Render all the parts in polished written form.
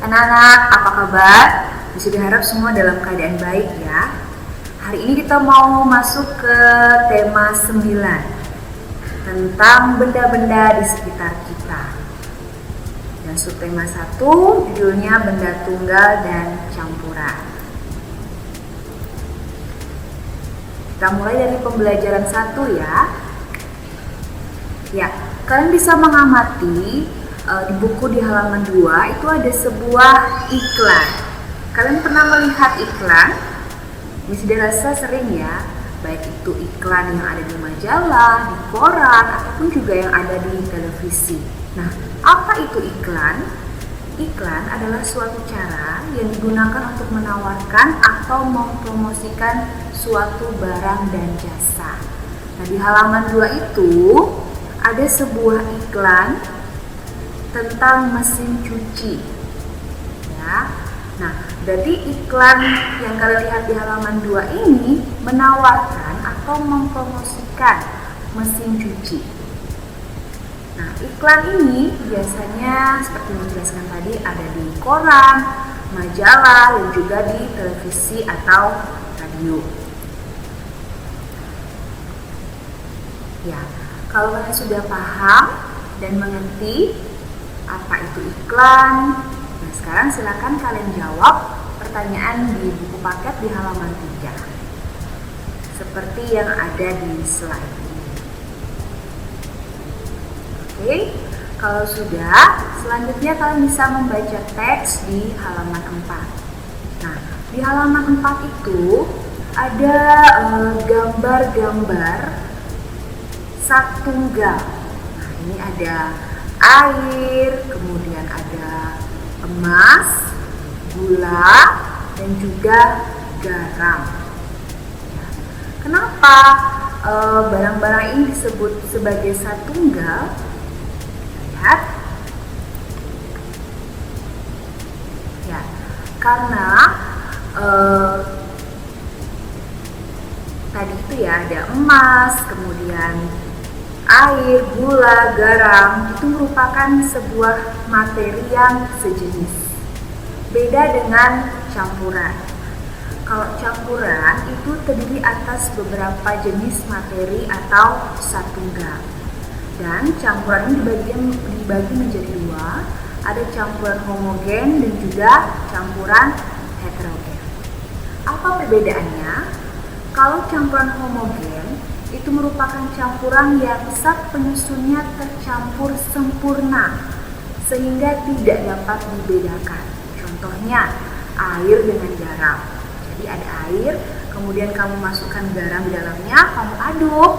Anak-anak, apa kabar? Bisa diharap semua dalam keadaan baik ya. Hari ini kita mau masuk ke tema 9 tentang benda-benda di sekitar kita. Dan subtema 1 judulnya benda tunggal dan campuran. Kita mulai dari pembelajaran 1 ya. Ya, kalian bisa mengamati di buku di halaman 2 itu ada sebuah iklan. Kalian pernah melihat iklan? Bisa dirasa sering ya, baik itu iklan yang ada di majalah, di koran, ataupun juga yang ada di televisi. Nah, apa itu iklan? Iklan adalah suatu cara yang digunakan untuk menawarkan atau mempromosikan suatu barang dan jasa. Nah, di halaman 2 itu ada sebuah iklan tentang mesin cuci. Ya. Nah, berarti iklan yang kalian lihat di halaman 2 ini menawarkan atau mempromosikan mesin cuci. Nah, iklan ini biasanya seperti yang dijelaskan tadi ada di koran, majalah, dan juga di televisi atau radio. Ya, kalau kalian sudah paham dan mengerti apa itu iklan, nah sekarang silakan kalian jawab pertanyaan di buku paket di halaman 3 seperti yang ada di slide ini. Oke, kalau sudah, selanjutnya kalian bisa membaca teks di halaman 4. Nah, di halaman 4 itu ada gambar-gambar sak tunggal. Nah, ini ada air, kemudian ada emas, gula, dan juga garam. Ya. Kenapa barang-barang ini disebut sebagai sak tunggal? Lihat. Ya, karena tadi itu ya ada emas, kemudian air, gula, garam itu merupakan sebuah materi yang sejenis. Beda dengan campuran. Kalau campuran itu terdiri atas beberapa jenis materi atau sak tunggal. Dan campuran ini dibagi menjadi 2. Ada campuran homogen dan juga campuran heterogen. Apa perbedaannya? Kalau campuran homogen itu merupakan campuran yang zat penyusunnya tercampur sempurna sehingga tidak dapat dibedakan. Contohnya air dengan garam. Jadi ada air, kemudian kamu masukkan garam di dalamnya, kamu aduk.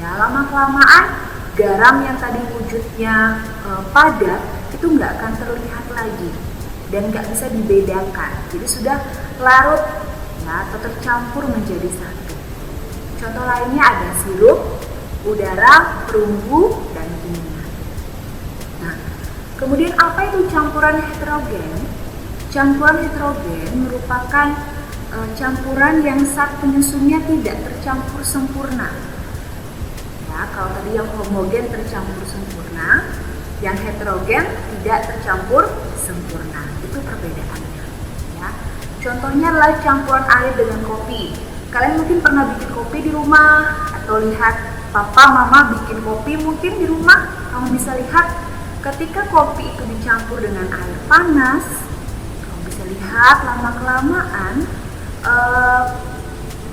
Ya, lama-kelamaan garam yang tadi wujudnya padat itu nggak akan terlihat lagi dan nggak bisa dibedakan. Jadi sudah larut ya, atau tercampur menjadi satu. Contoh lainnya ada sirup, udara, perunggu, dan kimia. Nah, kemudian apa itu campuran heterogen? Campuran heterogen merupakan campuran yang zat penyusunnya tidak tercampur sempurna. Ya, kalau tadi yang homogen tercampur sempurna, yang heterogen tidak tercampur sempurna. Itu perbedaannya. Ya. Contohnya adalah campuran air dengan kopi. Kalian mungkin pernah bikin kopi di rumah atau lihat papa, mama bikin kopi mungkin di rumah. Kamu bisa lihat ketika kopi itu dicampur dengan air panas, kamu bisa lihat lama-kelamaan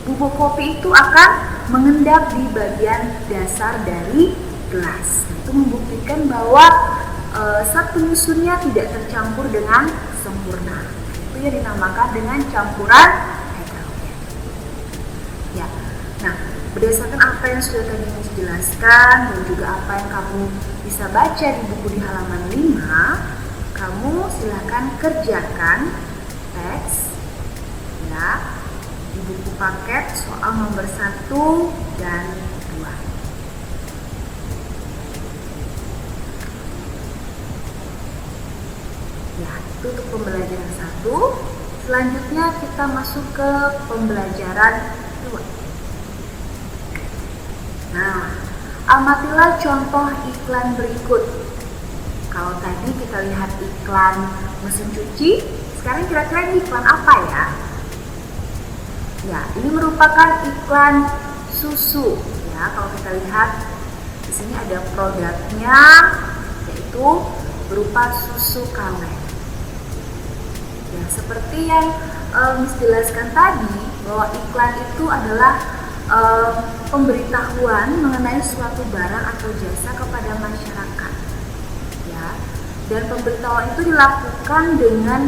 bubuk kopi itu akan mengendap di bagian dasar dari gelas. Itu membuktikan bahwa zat penyusunnya tidak tercampur dengan sempurna. Itu yang dinamakan dengan campuran heterogen. Ya, nah berdasarkan apa yang sudah tadi Miss jelaskan dan juga apa yang kamu bisa baca di buku di halaman 5, kamu silakan kerjakan teks ya di buku paket soal nomor 1 dan 2. Ya, itu untuk pembelajaran 1. Selanjutnya kita masuk ke pembelajaran 2. Nah, amatilah contoh iklan berikut. Kalau tadi kita lihat iklan mesin cuci, sekarang kira-kira ini iklan apa ya? Ya, ini merupakan iklan susu. Ya, kalau kita lihat di sini ada produknya, yaitu berupa susu KW. Ya, seperti yang Miss jelaskan tadi, bahwa iklan itu adalah pemberitahuan mengenai suatu barang atau jasa kepada masyarakat. Ya, dan pemberitahuan itu dilakukan dengan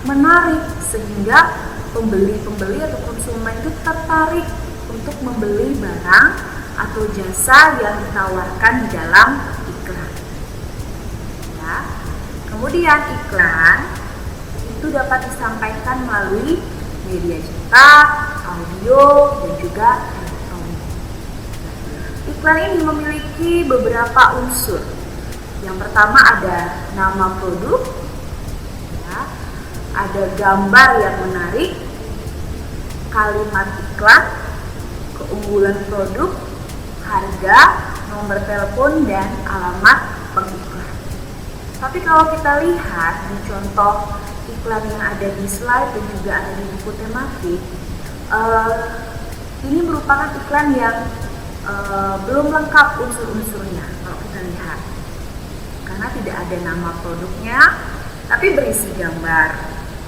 menarik sehingga pembeli atau konsumen itu tertarik untuk membeli barang atau jasa yang ditawarkan di dalam iklan. Ya. Kemudian iklan itu dapat disampaikan melalui media cetak, audio, dan juga elektronik. Iklan ini memiliki beberapa unsur. Yang pertama ada nama produk, ya, ada gambar yang menarik, kalimat iklan, keunggulan produk, harga, nomor telepon, dan alamat pengiklan. Tapi kalau kita lihat di contoh iklan yang ada di slide dan juga ada di buku tematik, ini merupakan iklan yang belum lengkap unsur-unsurnya kalau kita lihat, karena tidak ada nama produknya, tapi berisi gambar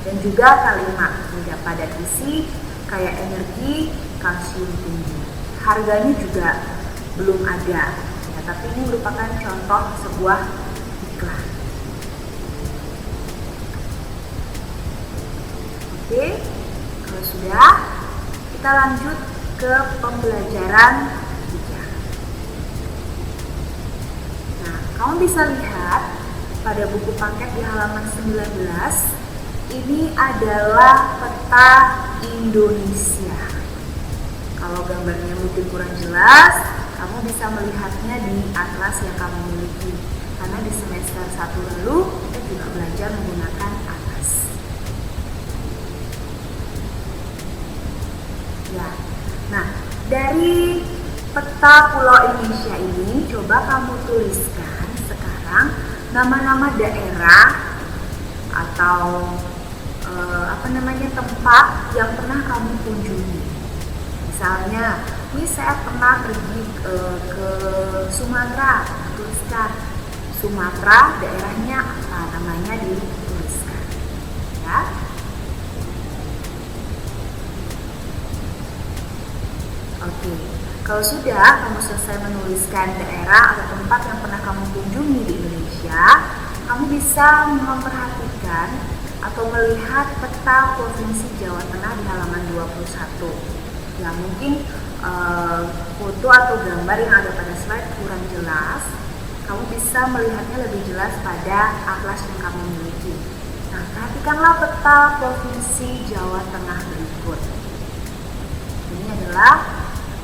dan juga kalimat yang padat isi kayak energi, kalsium tinggi. Harganya juga belum ada, ya, tapi ini merupakan contoh sebuah iklan. Oke, kalau sudah, kita lanjut ke pembelajaran 3. Nah, kamu bisa lihat pada buku paket di halaman 19, ini adalah peta Indonesia. Kalau gambarnya mungkin kurang jelas, kamu bisa melihatnya di atlas yang kamu miliki. Karena di semester 1 lalu, kita juga belajar menggunakan atlas. Ya, nah dari peta Pulau Indonesia ini, coba kamu tuliskan sekarang nama-nama daerah atau tempat yang pernah kamu kunjungi. Misalnya, ini saya pernah pergi ke Sumatera, tuliskan Sumatera, daerahnya apa, namanya dituliskan. Ya. Oke, kalau sudah kamu selesai menuliskan daerah atau tempat yang pernah kamu kunjungi di Indonesia, kamu bisa memperhatikan atau melihat peta Provinsi Jawa Tengah di halaman 21. Ya, mungkin foto atau gambar yang ada pada slide kurang jelas. Kamu bisa melihatnya lebih jelas pada atlas yang kamu miliki. Nah, perhatikanlah peta Provinsi Jawa Tengah berikut. Ini adalah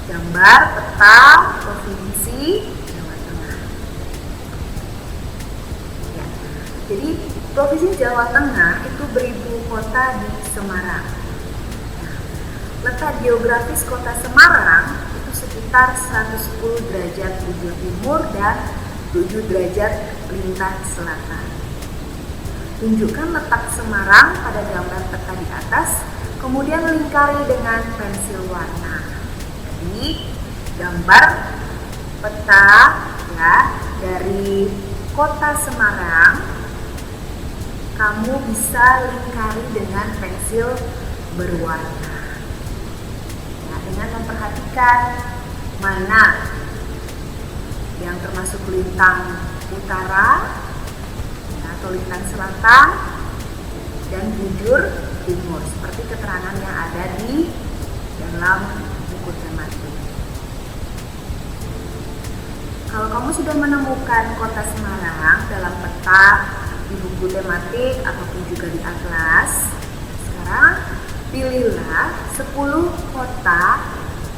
gambar peta Provinsi Jawa Tengah. Ya, jadi Provinsi Jawa Tengah itu beribu kota di Semarang. Nah, letak geografis kota Semarang itu sekitar 110 derajat bujur timur dan 7 derajat lintang selatan. Tunjukkan letak Semarang pada gambar peta di atas, kemudian lingkari dengan pensil warna. Jadi, gambar peta ya dari kota Semarang kamu bisa lingkari dengan pensil berwarna. Nah, dengan memperhatikan mana yang termasuk lintang utara atau lintang selatan dan bujur timur, seperti keterangan yang ada di dalam buku tematik. Kalau kamu sudah menemukan kota Semarang dalam peta di buku tematik ataupun juga di atlas, sekarang pilihlah 10 kota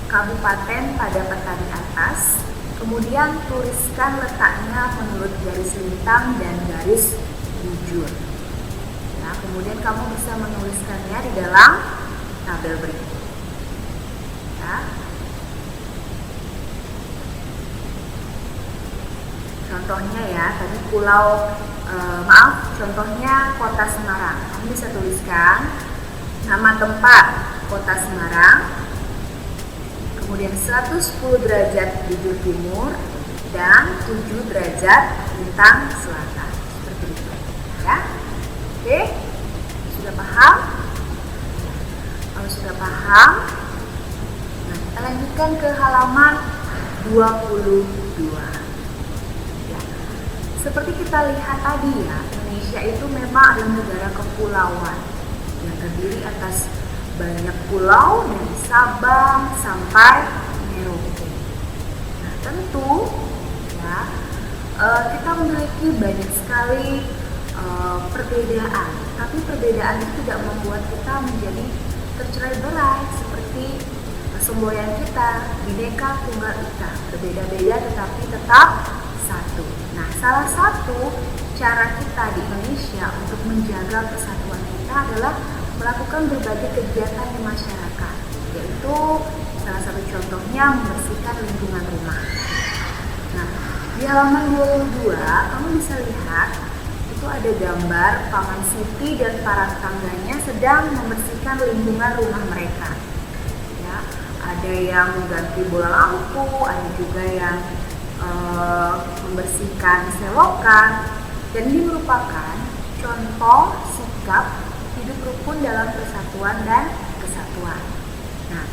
kabupaten pada peta di atas, kemudian tuliskan letaknya menurut garis lintang dan garis bujur. Nah, kemudian kamu bisa menuliskannya di dalam tabel berikut. Ya. Contohnya ya, tadi Pulau Contohnya kota Semarang. Kamu bisa tuliskan nama tempat kota Semarang, kemudian 110 derajat bujur timur, dan 7 derajat lintang selatan. Seperti itu. Ya. Oke? Sudah paham? Kalau sudah paham, nah kita lanjutkan ke halaman 22. Ya. Seperti kita lihat tadi ya, Indonesia itu memang adalah negara kepulauan yang terdiri atas banyak pulau dari Sabang sampai Merauke. Nah, tentu ya kita memiliki banyak sekali perbedaan, tapi perbedaan itu tidak membuat kita menjadi tercerai-berai seperti semboyan kita, Bhinneka Tunggal Ika, berbeda-beda tetapi tetap satu. Nah, salah satu cara kita di Indonesia untuk menjaga persatuan kita adalah melakukan berbagai kegiatan di masyarakat, yaitu salah satu contohnya membersihkan lingkungan rumah. Nah, di halaman 22 kamu bisa lihat itu ada gambar Paman Siti dan para tetangganya sedang membersihkan lingkungan rumah mereka. Ya, ada yang mengganti bola lampu, ada juga yang membersihkan selokan, dan ini merupakan contoh sikap hidup rukun dalam persatuan dan kesatuan. Nah,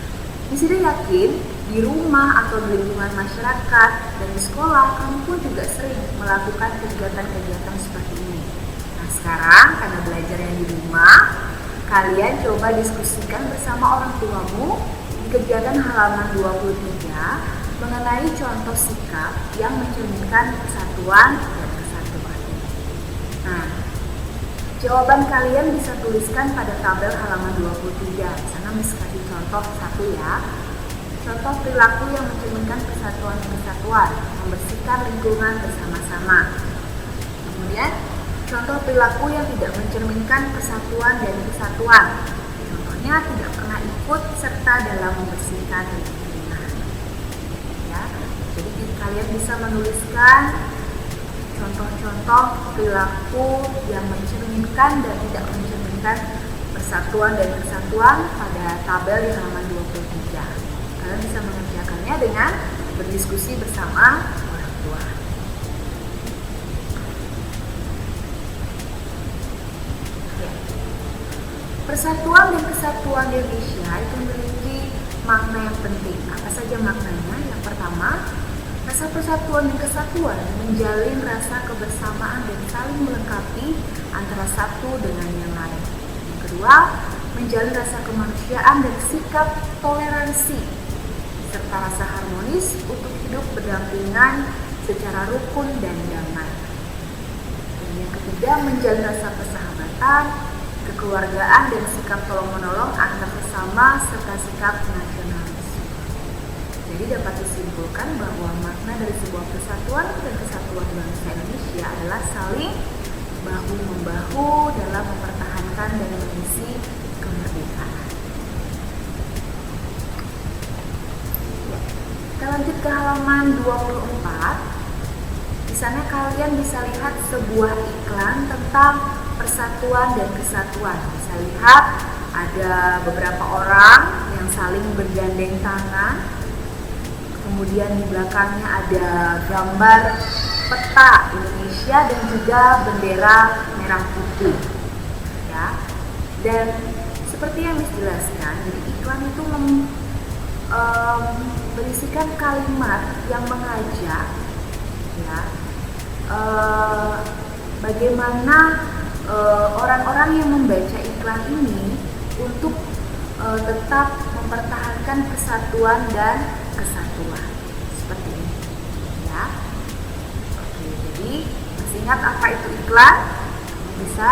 di sini yakin di rumah atau di lingkungan masyarakat dan di sekolah kamu pun juga sering melakukan kegiatan-kegiatan seperti ini. Nah, sekarang karena belajarnya di rumah, kalian coba diskusikan bersama orang tuamu di kegiatan halaman 23 mengenai contoh sikap yang mencerminkan persatuan dan kesatuan. Nah, jawaban kalian bisa tuliskan pada tabel halaman 23. Di sana Miss kasih contoh satu ya. Contoh perilaku yang mencerminkan persatuan dan kesatuan, membersihkan lingkungan bersama-sama. Kemudian, contoh perilaku yang tidak mencerminkan persatuan dan kesatuan. Contohnya tidak pernah ikut serta dalam membersihkan lingkungan. Ya, jadi kalian bisa menuliskan contoh-contoh perilaku yang mencerminkan dan tidak mencerminkan persatuan dan kesatuan pada tabel di halaman 23. Kalian bisa mengerjakannya dengan berdiskusi bersama orang tua. Ya. Persatuan dan kesatuan Indonesia itu memiliki makna yang penting. Apa saja maknanya? Yang pertama, rasa persatuan dan kesatuan menjalin rasa kebersamaan dan saling melengkapi antara satu dengan yang lain. Yang kedua, menjalin rasa kemanusiaan dan sikap toleransi, serta rasa harmonis untuk hidup berdampingan secara rukun dan damai. Dan yang ketiga, menjalin rasa persahabatan, kekeluargaan, dan sikap tolong-menolong antar sesama serta sikap nasionalisme. Jadi dapat disimpulkan bahwa makna dari sebuah persatuan dan kesatuan bangsa Indonesia adalah saling bahu-membahu dalam mempertahankan dan mengisi kemerdekaan. Kita lanjut ke halaman 24. Di sana kalian bisa lihat sebuah iklan tentang persatuan dan kesatuan. Bisa lihat ada beberapa orang yang saling bergandeng tangan. Kemudian di belakangnya ada gambar peta Indonesia dan juga bendera merah putih. Ya. Dan seperti yang dijelaskan, jadi iklan itu berisikan kalimat yang mengajak ya, bagaimana orang-orang yang membaca iklan ini untuk tetap mempertahankan persatuan dan kesatuan seperti ini ya. Oke, jadi masih ingat apa itu iklan? Bisa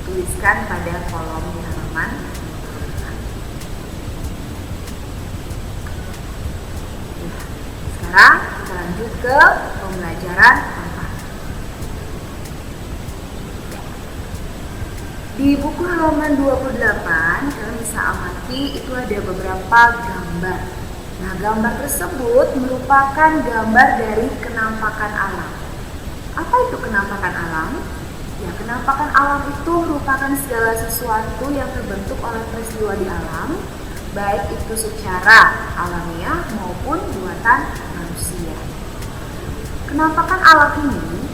tuliskan pada kolom di halaman. Sekarang kita lanjut ke pembelajaran 4. Di buku halaman 28 kalian bisa amati itu ada beberapa gambar. Nah, gambar tersebut merupakan gambar dari kenampakan alam. Apa itu kenampakan alam? Ya, kenampakan alam itu merupakan segala sesuatu yang terbentuk oleh peristiwa di alam, baik itu secara alamiah maupun buatan manusia. Kenampakan alam ini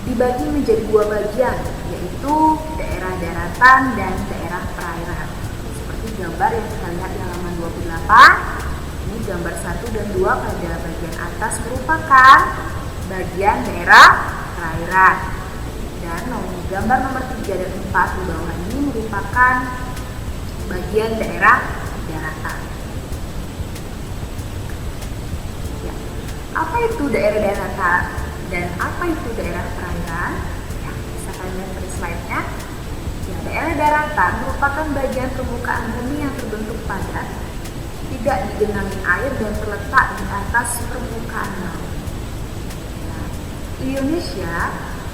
dibagi menjadi dua bagian, yaitu daerah daratan dan daerah perairan. Seperti gambar yang kita lihat di halaman 28, ini gambar 1 dan 2 pada bagian atas merupakan bagian daerah perairan. Dan gambar nomor 3 dan 4 di bawah ini merupakan bagian daerah daratan. Ya. Apa itu daerah daratan dan apa itu daerah perairan? Ya, bisa kalian lihat pada slide-nya. Ya, daerah daratan merupakan bagian permukaan bumi yang terbentuk padat, tidak digenangi air dan terletak di atas permukaan laut. Ya. Indonesia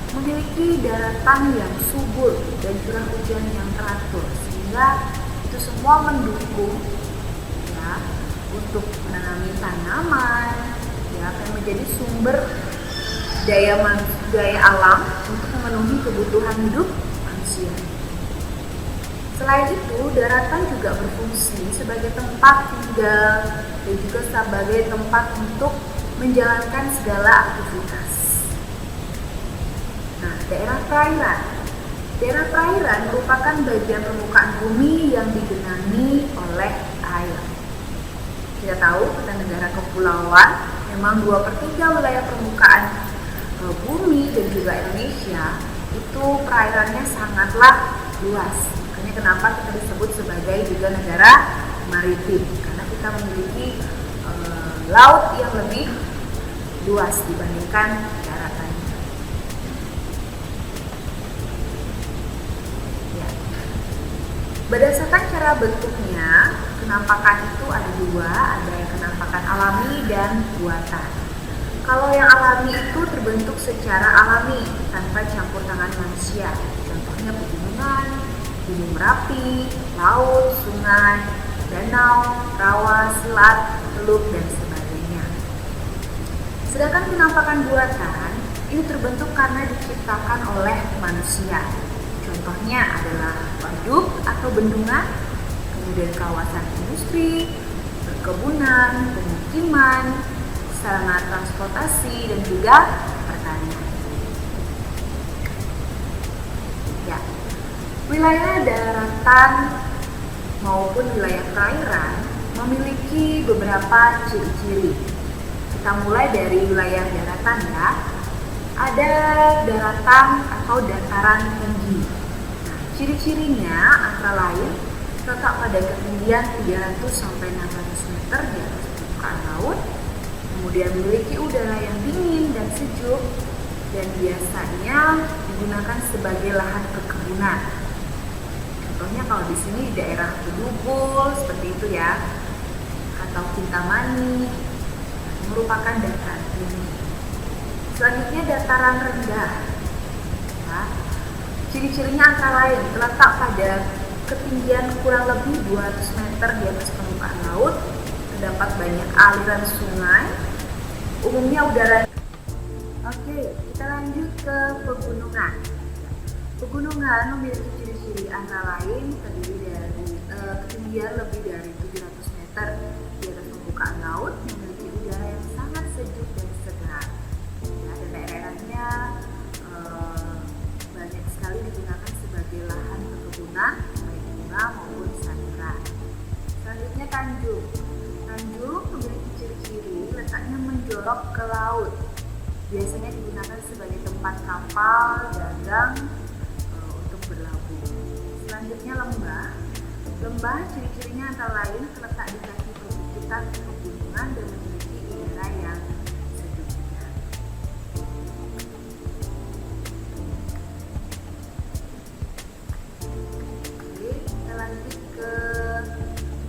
memiliki daratan yang subur dan curah hujan yang teratur, sehingga itu semua mendukung ya untuk menanami tanaman, ya akan menjadi sumber daya alam untuk memenuhi kebutuhan hidup manusia. Selain itu, daratan juga berfungsi sebagai tempat tinggal dan juga sebagai tempat untuk menjalankan segala aktivitas. Nah, daerah perairan. Daerah perairan merupakan bagian permukaan bumi yang digenangi oleh air. Kita tahu kita negara kepulauan, memang 2/3 wilayah permukaan bumi dan juga Indonesia itu perairannya sangatlah luas. Makanya kenapa kita disebut sebagai juga negara maritim, karena kita memiliki laut yang lebih luas dibandingkan daratan. Berdasarkan cara bentuknya, kenampakan itu ada dua, ada yang kenampakan alami dan buatan. Kalau yang alami itu terbentuk secara alami, tanpa campur tangan manusia. Contohnya pegunungan, gunung Merapi, laut, sungai, danau, rawa, selat, teluk, dan sebagainya. Sedangkan kenampakan buatan, ini terbentuk karena diciptakan oleh manusia. Contohnya adalah waduk atau bendungan, kemudian kawasan industri, perkebunan, pemukiman, sarana transportasi, dan juga pertanian. Ya, wilayah daratan maupun wilayah perairan memiliki beberapa ciri-ciri. Kita mulai dari wilayah daratan ya. Ada daratan atau dataran tinggi. Nah, ciri-cirinya antara lain terletak pada ketinggian 300 sampai 600 meter di atas permukaan laut, kemudian memiliki udara yang dingin dan sejuk, dan biasanya digunakan sebagai lahan perkebunan. Contohnya kalau di sini di daerah Bedugul seperti itu ya, atau Kintamani, merupakan dataran tinggi. Selanjutnya dataran rendah. Ya. Ciri-cirinya antara lain terletak pada ketinggian kurang lebih 200 meter di atas permukaan laut, terdapat banyak aliran sungai, umumnya udara. Oke, kita lanjut ke pegunungan. Pegunungan memiliki ciri-ciri antara lain terdiri dari ketinggian lebih dari 700 meter di atas permukaan laut, memiliki udara yang sangat sejuk dan segar. Ya, dan daerahnya banyak sekali digunakan sebagai lahan perkebunan, baik bunga maupun sayuran. Selanjutnya Tanjung. Tanjung memiliki ciri-ciri letaknya menjorok ke laut. Biasanya digunakan sebagai tempat kapal dagang untuk berlabuh. Selanjutnya Lembah. Lembah ciri-cirinya antara lain terletak di kaki perbukitan pegunungan dan memiliki udara yang sejuk. Oke, kita lanjut ke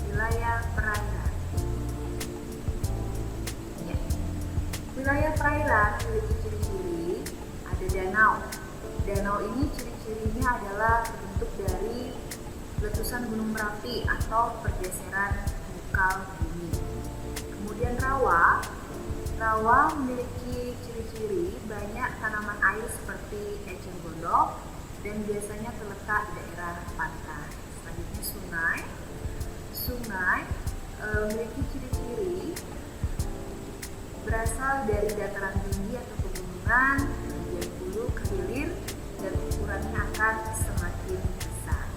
wilayah perairan. Ya. Wilayah perairan memiliki ciri-ciri, ada danau. Danau ini ciri-cirinya adalah terbentuk dari letusan Gunung Merapi atau pergeseran muka bumi. Kemudian rawa. Rawa memiliki ciri-ciri banyak tanaman air seperti eceng gondok dan biasanya terletak di daerah pantai. Selanjutnya sungai. Sungai memiliki ciri-ciri berasal dari dataran tinggi atau pegunungan, bagian hulu ke hilir, dan ukurannya akan semakin besar.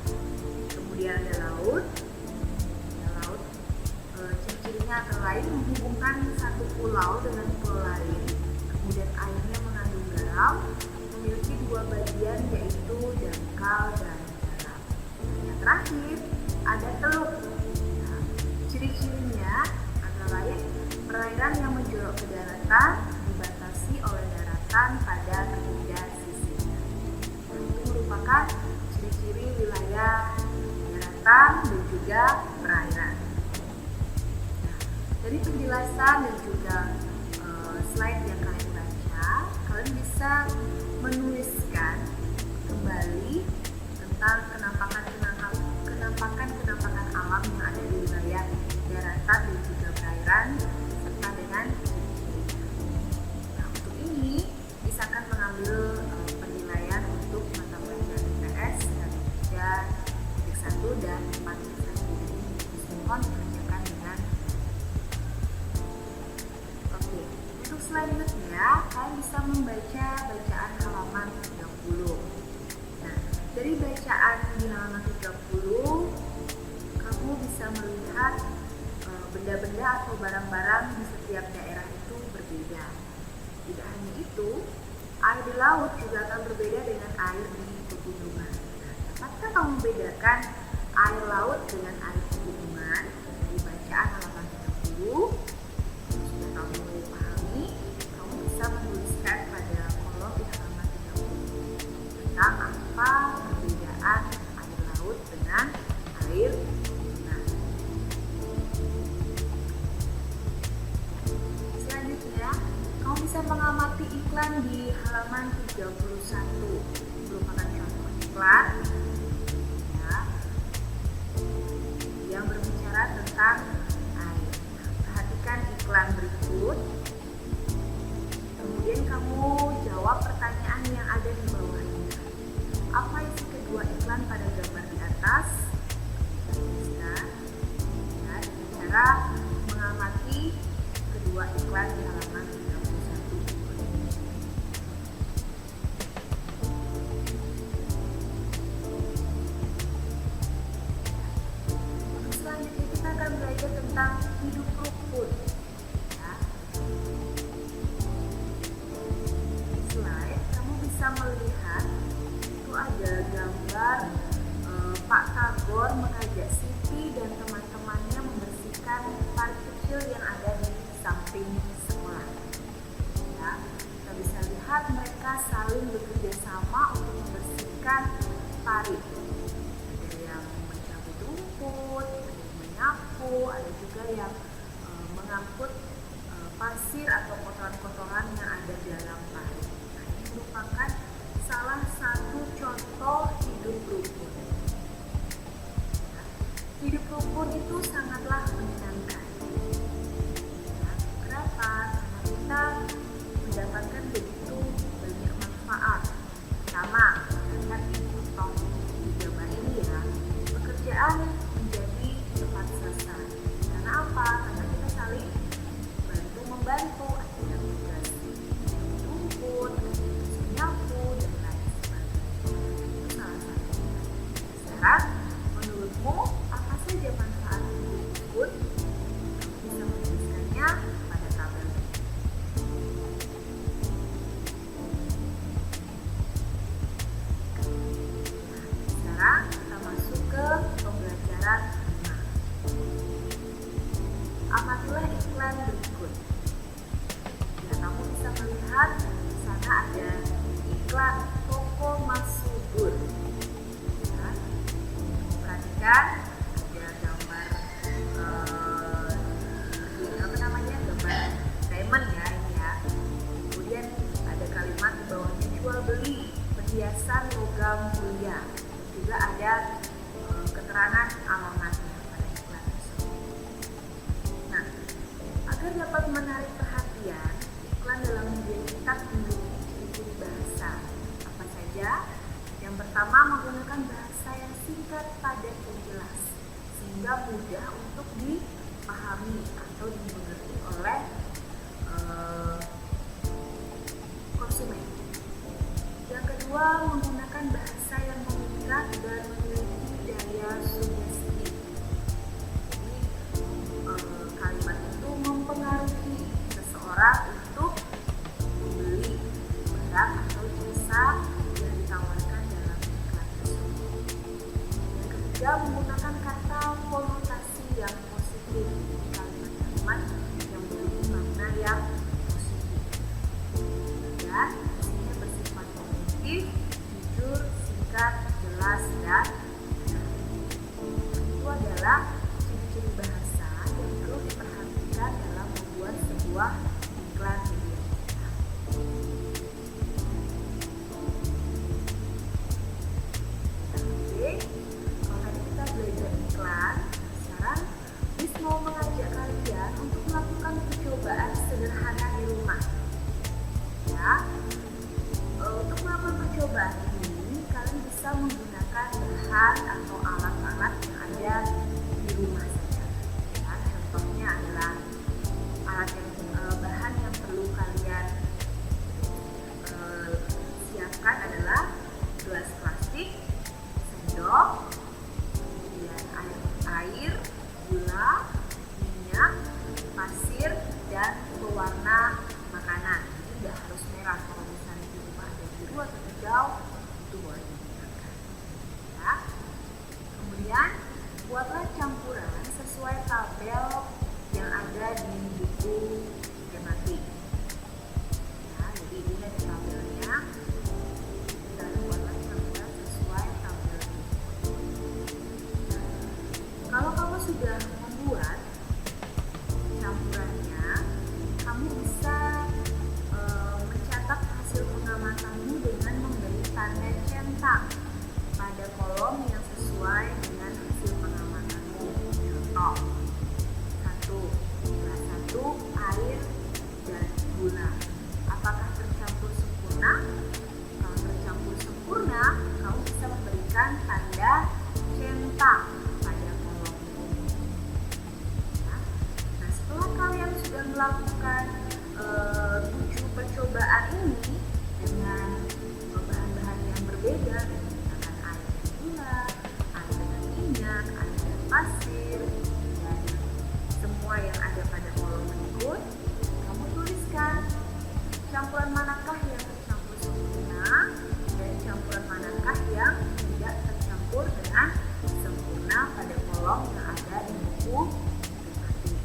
Kemudian ada laut. Ciri-cirinya antara lain menghubungkan satu pulau dengan pulau lain. Kemudian airnya mengandung garam, memiliki dua bagian yaitu dangkal dan garam. Yang terakhir ada teluk. Nah, ciri-cirinya antara lain perairan yang menjorok ke daratan dibatasi oleh daratan pada ketiga sisinya. Nah, itu merupakan ciri-ciri wilayah daratan dan juga perairan. Dari penjelasan dan juga slide yang kalian baca, kalian bisa menuliskan kembali tentang kenampakan alam yang ada di wilayah daratan dan juga perairan serta dengan ciri-cirinya. Nah, untuk ini bisa akan mengambil penilaian untuk mata pelajaran IPS dan 3.1 dan 4.1 ini. Mohon dikerjakan dengan selanjutnya, kalian bisa membaca bacaan halaman 30. Nah, dari bacaan di halaman 30, kamu bisa melihat benda-benda atau barang-barang di setiap daerah itu berbeda. Tidak hanya itu, air di laut juga akan berbeda dengan air di pegunungan. Nah, dapatkah kamu membedakan air laut dengan air pegunungan? Dari bacaan halaman 30, sudah kamu pahami, kamu bisa menuliskan pada kolom di halaman 30 tentang apa perbedaan air laut dengan air pegunungan. Selanjutnya, kamu bisa mengamati iklan di halaman 31. Merupakan contoh iklan ya, yang berbicara tentang air. Nah, perhatikan iklan berikut. Kemudian kamu jawab pertanyaan yang ada di bawahnya. Apa isi kedua iklan pada gambar di atas? Bisa ya, dengan cara mengamati kedua iklan di halaman 31. Selanjutnya kita akan belajar tentang hidup rukun. Ya. Di slide kamu bisa melihat itu ada gambar Pak Tagor mengajak Siti dan teman-temannya membersihkan parit kecil yang ada di samping sekolah. Ya, kita bisa lihat mereka saling bekerja sama untuk membersihkan parit. Ada yang mencabut rumput, ada yang menyapu, ada juga yang mengangkut pasir atau kotoran-kotoran yang ada di dalam parit. Nah, ini merupakan salah satu contoh hidup rukun. Hidup rukun itu sangatlah menyenangkan. Ya, kenapa? Karena kita mendapatkan begitu banyak manfaat. Pertama, lihat contoh di gambar ini ya, pekerjaan menjadi tepat selesai. Karena apa? Karena kita saling bantu membantu. Ada yang tugas rumput, ada yang tugas menyapu, dan lain sebagainya. Itu salah satunya. Sekarang, menurutmu apa saja manfaat hidup rukun? Kamu bisa menuliskannya pada tabel. Nah, sekarang kita masuk ke pembelajaran 5. Amatilah iklan berikut. Ya, kamu bisa melihat di sana ada iklan toko Mas Subur. Ya, perhatikan ada gambar gambar diamond ya ini ya. Kemudian ada kalimat di bawahnya jual beli perhiasan logam mulia. Juga ada keterangan alamatnya pada iklan tersebut. Nah, agar dapat menarik perhatian, sehingga mudah untuk dipahami atau dimengerti oleh konsumen. Yang kedua, menggunakan bahasa yang memikat dan memiliki daya sugesti. Jadi kalimat itu mempengaruhi seseorang untuk membeli barang atau jasa yang ditawarkan dalam iklan tersebut. Yang ketiga, menggunakan kata konotasi yang positif di kalimat-kalimat yang memiliki makna yang positif. Dan isinya bersifat positif, jujur, singkat, jelas, dan benar. Itu adalah ciri-ciri bahasa yang perlu diperhatikan dalam membuat sebuah iklan media cetak. Oke, kalau tadi kita belajar iklan, sekarang Miss mau mengajak kalian untuk melakukan percobaan sederhana di rumah. Ya, untuk melakukan percobaan ini, kalian bisa menggunakan bahan atau alat-alat yang ada di rumah saja. Ya, contohnya adalah bahan yang perlu kalian siapkan adalah gelas plastik, sendok, kemudian air, gula, minyak, pasir, dan pewarna makanan. Itu tidak harus merah, kalau misalnya di rumah ada biru atau hijau itu boleh digunakan. Ya. Kemudian buatlah campuran sesuai tabel yang ada di buku tematik. Ya, jadi ini ada tabelnya. Dan buatlah campuran sesuai tabel ini. Kalau kamu sudah membuat campurannya, kamu bisa mencatat hasil pengamatanmu dengan memberi tanda centang pada kolom yang sesuai dengan hasil pengamatanmu. Contoh, 1, air dan gula. Apakah tercampur sempurna? Kalau tercampur sempurna, kamu bisa memberikan tanda centang pada kolom ini. Ya. Nah, setelah kalian sudah melakukan 7 percobaan ini dengan bahan-bahan yang berbeda, misalkan air dan gula, air dan minyak, air dan pasir, dan semua yang ada pada kolom berikut, kamu tuliskan campuran manakah yang tercampur sempurna dan campuran manakah yang tidak tercampur dengan sempurna pada kolom yang ada di buku tematik.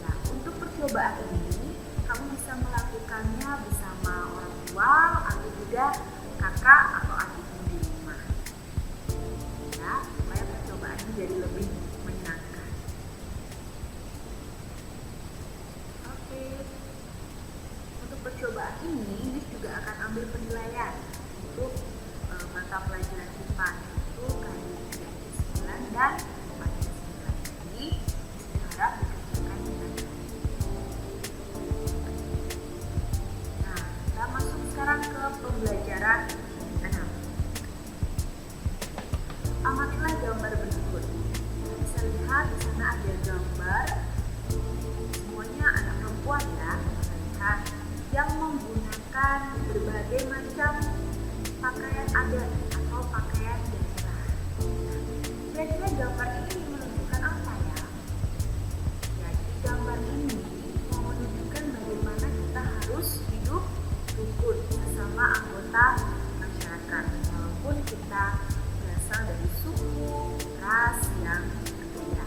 Ya, untuk percobaan ini kamu bisa melakukannya bersama orang tua atau juga kakak atau adikmu di rumah. Ya, supaya percobaannya jadi lebih menyenangkan. Oke. Untuk percobaan ini, Miss juga akan ambil penilaian untuk mata pelajaran IPA, yaitu KD 3-9 dan 4-9. Jadi, Miss berharap dikerjakan dengan baik. Nah, kita masuk sekarang ke pembelajaran 6. Amatilah gambar berikut. Kita bisa lihat di sana ada gambar, semuanya anak perempuan ya, kita lihat, yang menggunakan berbagai macam pakaian adat atau pakaian daerah. Kira-kira gambar ini menunjukkan apa ya? Jadi gambar ini mau menunjukkan bagaimana kita harus hidup rukun bersama anggota masyarakat, walaupun kita berasal dari suku, ras yang berbeda.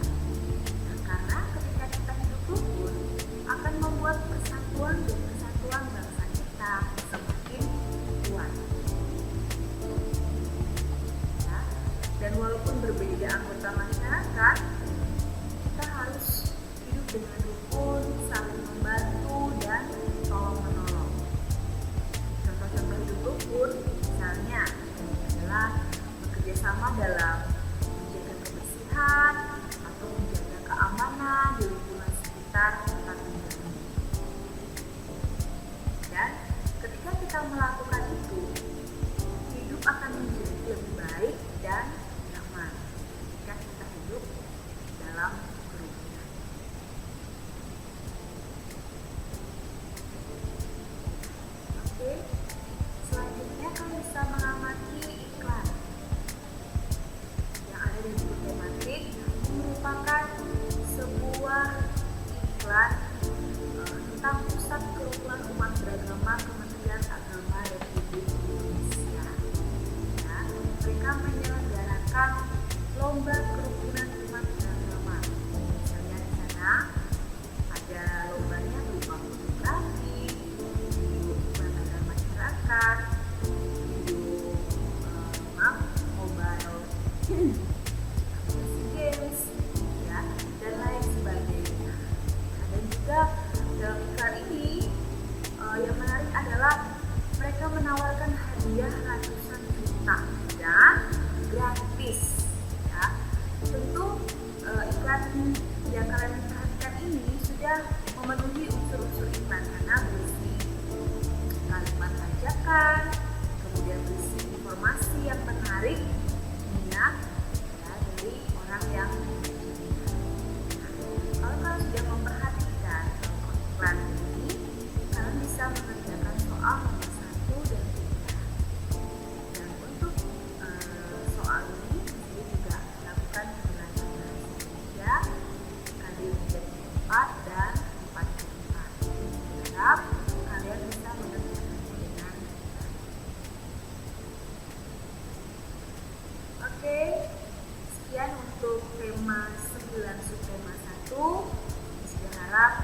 Nah, karena ketika kita hidup rukun akan membuat persatuan dan kesatuan bangsa kita semakin kuat. Ya. Dan walaupun berbeda anggota masyarakat, yang kalian perhatikan ini sudah memenuhi unsur-unsur iklan karena berisi kalimat ajakan, kemudian berisi informasi yang menarik minat ya, dari orang yang dikirimkan. Kalau kalian sudah memperhatikan iklan ini, kalian bisa mengerjakan soal nomor 1 dan 3. Dan untuk soal ini juga lakukan penggunaan bahasa Indonesia kali menjadi 4 dan 4/4. Harap kalian bisa mengerjakannya dengan baik. Oke, sekian untuk tema 9 subtema 1. Saya harap